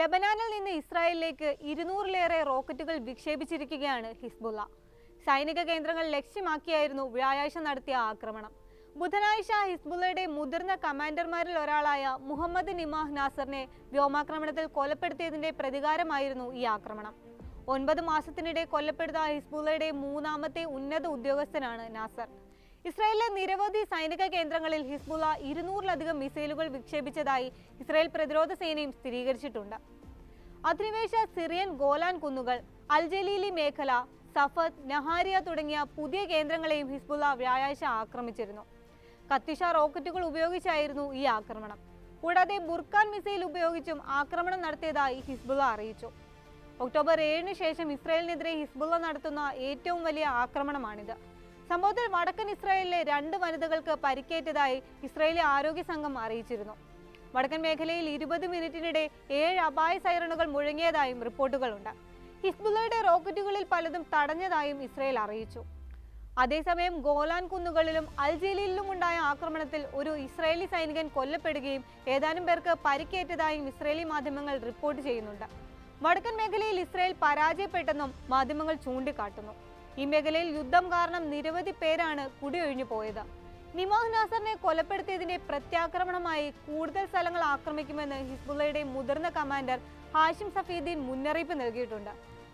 ലെബനാനിൽ നിന്ന് ഇസ്രായേലിലേക്ക് 200-ലേറെ റോക്കറ്റുകൾ വിക്ഷേപിച്ചിരിക്കുകയാണ് ഹിസ്ബുള്ള. സൈനിക കേന്ദ്രങ്ങൾ ലക്ഷ്യമാക്കിയായിരുന്നു വ്യാഴാഴ്ച നടത്തിയ ആക്രമണം. ബുധനാഴ്ച ഹിസ്ബുള്ളയുടെ മുതിർന്ന കമാൻഡർമാരിൽ ഒരാളായ മുഹമ്മദ് നിമാഹ് നാസറിനെ വ്യോമാക്രമണത്തിൽ കൊലപ്പെടുത്തിയതിന്റെ പ്രതികാരമായിരുന്നു ഈ ആക്രമണം. 9 മാസത്തിനിടെ കൊല്ലപ്പെടുന്ന ഹിസ്ബുള്ളയുടെ മൂന്നാമത്തെ ഉന്നത ഉദ്യോഗസ്ഥനാണ് നാസർ. ഇസ്രായേലിലെ നിരവധി സൈനിക കേന്ദ്രങ്ങളിൽ ഹിസ്ബുള്ള 200-ലധികം മിസൈലുകൾ വിക്ഷേപിച്ചതായി ഇസ്രായേൽ പ്രതിരോധ സേനയും സ്ഥിരീകരിച്ചിട്ടുണ്ട്. അധിനിവേശ സിറിയൻ ഗോലാൻ കുന്നുകൾ, അൽ ജലീലി മേഖല, സഫദ്, നഹാരിയ തുടങ്ങിയ പുതിയ കേന്ദ്രങ്ങളെയും ഹിസ്ബുള്ള വ്യാഴാഴ്ച ആക്രമിച്ചിരുന്നു. കത്തിഷ റോക്കറ്റുകൾ ഉപയോഗിച്ചായിരുന്നു ഈ ആക്രമണം. കൂടാതെ ബുർക്കാൻ മിസൈൽ ഉപയോഗിച്ചും ആക്രമണം നടത്തിയതായി ഹിസ്ബുള്ള അറിയിച്ചു. ഒക്ടോബർ 7-ന് ശേഷം ഇസ്രായേലിനെതിരെ ഹിസ്ബുള്ള നടത്തുന്ന ഏറ്റവും വലിയ ആക്രമണമാണിത്. സംഭവത്തിൽ വടക്കൻ ഇസ്രായേലിലെ 2 വനിതകൾക്ക് പരിക്കേറ്റതായി ഇസ്രായേലി ആരോഗ്യ സംഘം അറിയിച്ചിരുന്നു. വടക്കൻ മേഖലയിൽ 20 മിനിറ്റിനിടെ 7 അപായ സൈറണുകൾ മുഴങ്ങിയതായും റിപ്പോർട്ടുകളുണ്ട്. ഹിസ്ബുള്ളയുടെ റോക്കറ്റുകളിൽ പലതും തടഞ്ഞതായും ഇസ്രായേൽ അറിയിച്ചു. അതേസമയം ഗോലാൻ കുന്നുകളിലും അൽ ജലീലിലും ഉണ്ടായ ആക്രമണത്തിൽ ഒരു ഇസ്രായേലി സൈനികൻ കൊല്ലപ്പെടുകയും ഏതാനും പേർക്ക് പരിക്കേറ്റതായും ഇസ്രായേലി മാധ്യമങ്ങൾ റിപ്പോർട്ട് ചെയ്യുന്നുണ്ട്. വടക്കൻ മേഖലയിൽ ഇസ്രായേൽ പരാജയപ്പെട്ടെന്നും മാധ്യമങ്ങൾ ചൂണ്ടിക്കാട്ടുന്നു. ഈ മേഖലയിൽ യുദ്ധം കാരണം നിരവധി പേരാണ് കുടിയൊഴിഞ്ഞു പോയത്. നിമാഹ് നാസറിനെ കൊലപ്പെടുത്തിയതിന്റെ പ്രത്യാക്രമണമായി കൂടുതൽ സ്ഥലങ്ങൾ ആക്രമിക്കുമെന്ന് ഹിസ്ബുള്ളയുടെ മുതിർന്ന കമാൻഡർ ഹാഷിം സഫീദ്ദീൻ മുന്നറിയിപ്പ് നൽകിയിട്ടുണ്ട്.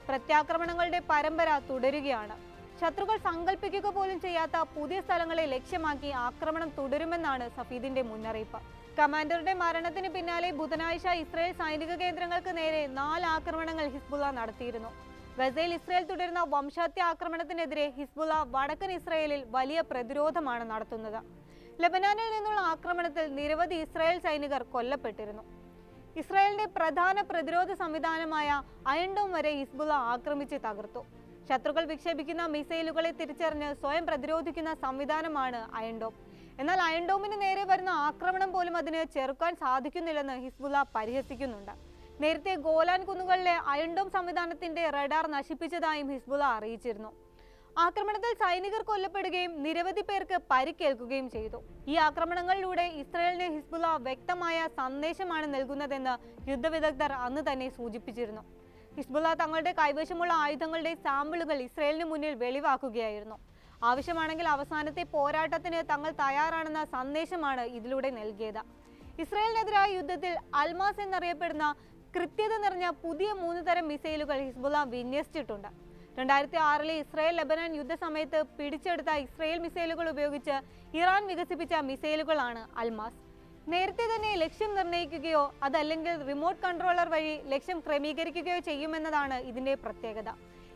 പ്രത്യാക്രമണങ്ങളുടെ പരമ്പര തുടരുകയാണ്. ശത്രുക്കൾ സങ്കല്പിക്കുക പോലും ചെയ്യാത്ത പുതിയ സ്ഥലങ്ങളെ ലക്ഷ്യമാക്കി ആക്രമണം തുടരുമെന്നാണ് സഫീദിന്റെ മുന്നറിയിപ്പ്. കമാൻഡറുടെ മരണത്തിന് പിന്നാലെ ബുധനാഴ്ച ഇസ്രായേൽ സൈനിക കേന്ദ്രങ്ങൾക്ക് നേരെ 4 ആക്രമണങ്ങൾ ഹിസ്ബുള്ള നടത്തിയിരുന്നു. ഗസയിൽ ഇസ്രായേൽ തുടരുന്ന വംശഹത്യ ആക്രമണത്തിനെതിരെ ഹിസ്ബുള്ള വടക്കൻ ഇസ്രായേലിൽ വലിയ പ്രതിരോധമാണ് നടത്തുന്നത്. ലെബനാനിൽ നിന്നുള്ള ആക്രമണത്തിൽ നിരവധി ഇസ്രായേൽ സൈനികർ കൊല്ലപ്പെട്ടിരുന്നു. ഇസ്രായേലിന്റെ പ്രധാന പ്രതിരോധ സംവിധാനമായ അയൺ ഡോം വരെ ഹിസ്ബുള്ള ആക്രമിച്ച് തകർത്തു. ശത്രുക്കൾ വിക്ഷേപിക്കുന്ന മിസൈലുകളെ തിരിച്ചറിഞ്ഞ് സ്വയം പ്രതിരോധിക്കുന്ന സംവിധാനമാണ് അയൺ ഡോം. എന്നാൽ അയൺ ഡോമിന് നേരെ വരുന്ന ആക്രമണം പോലും അതിന് ചെറുക്കാൻ സാധിക്കുന്നില്ലെന്ന് ഹിസ്ബുള്ള പരിഹസിക്കുന്നുണ്ട്. നേരത്തെ ഗോലാൻ കുന്നുകളിലെ അയൺ ഡോം സംവിധാനത്തിന്റെ റഡാർ നശിപ്പിച്ചതായും ഹിസ്ബുള്ള അറിയിച്ചിരുന്നു. ആക്രമണത്തിൽ സൈനികർ കൊല്ലപ്പെടുകയും നിരവധി പേർക്ക് പരിക്കേൽക്കുകയും ചെയ്തു. ഈ ആക്രമണങ്ങളിലൂടെ ഇസ്രായേലിന് ഹിസ്ബുള്ള വ്യക്തമായ സന്ദേശമാണ് നൽകുന്നതെന്ന് യുദ്ധവിദഗ്ധർ അന്ന് തന്നെ സൂചിപ്പിച്ചിരുന്നു. ഹിസ്ബുള്ള തങ്ങളുടെ കൈവശമുള്ള ആയുധങ്ങളുടെ സാമ്പിളുകൾ ഇസ്രായേലിന് മുന്നിൽ വെളിവാക്കുകയായിരുന്നു. ആവശ്യമാണെങ്കിൽ അവസാനത്തെ പോരാട്ടത്തിന് തങ്ങൾ തയ്യാറാണെന്ന സന്ദേശമാണ് ഇതിലൂടെ നൽകിയത്. ഇസ്രായേലിനെതിരായ യുദ്ധത്തിൽ അൽമാസ് എന്നറിയപ്പെടുന്ന കൃത്യത നിറഞ്ഞ പുതിയ 3 തരം മിസൈലുകൾ ഹിസ്ബുള്ള വിന്യസിച്ചിട്ടുണ്ട്. 2006-ലെ ഇസ്രായേൽ ലെബനാൻ യുദ്ധസമയത്ത് പിടിച്ചെടുത്ത ഇസ്രായേൽ മിസൈലുകൾ ഉപയോഗിച്ച് ഇറാൻ വികസിപ്പിച്ച മിസൈലുകളാണ് അൽമാസ്. നേരത്തെ തന്നെ ലക്ഷ്യം നിർണ്ണയിക്കുകയോ അതല്ലെങ്കിൽ റിമോട്ട് കൺട്രോളർ വഴി ലക്ഷ്യം ക്രമീകരിക്കുകയോ ചെയ്യുമെന്നതാണ് ഇതിന്റെ പ്രത്യേകത.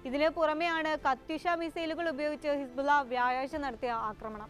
ഇതിന് പുറമെയാണ് കത്യുഷ മിസൈലുകൾ ഉപയോഗിച്ച് ഹിസ്ബുള്ള വ്യാഴാഴ്ച നടത്തിയ ആക്രമണം.